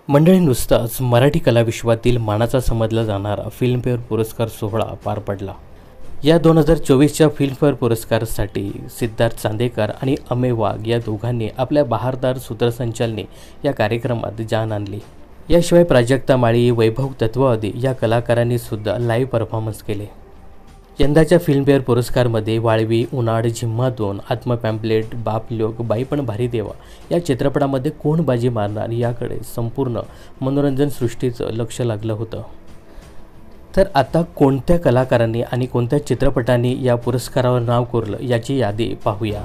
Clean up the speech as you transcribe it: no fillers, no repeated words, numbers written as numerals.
मंडळी, नुसताच मराठी कलाविश्वातील मानाचा समजला जाणारा फिल्मफेअर पुरस्कार सोहळा पार पडला। या 2024च्या फिल्मफेअर पुरस्कारासाठी सिद्धार्थ चांदेकर आणि अमेय वाघ या दोघांनी आपल्या बहारदार सूत्रसंचालने या कार्यक्रमात जान आणली। याशिवाय प्राजक्ता माळी, वैभव तत्ववादी या कलाकारांनी सुद्धा लाईव्ह परफॉर्मन्स केले। यंदाच्या फिल्मफेअर पुरस्कारमध्ये वाळवी, उन्हाळ, झिम्मा 2, आत्म पॅम्पलेट, बाप लोग, बाई पण भारी देवा या चित्रपटामध्ये कोण बाजी मारणार याकडे संपूर्ण मनोरंजन सृष्टीचं लक्ष लागलं होतं। तर आता कोणत्या कलाकारांनी आणि कोणत्या चित्रपटांनी या पुरस्कारावर नाव कोरलं याची यादी पाहूया।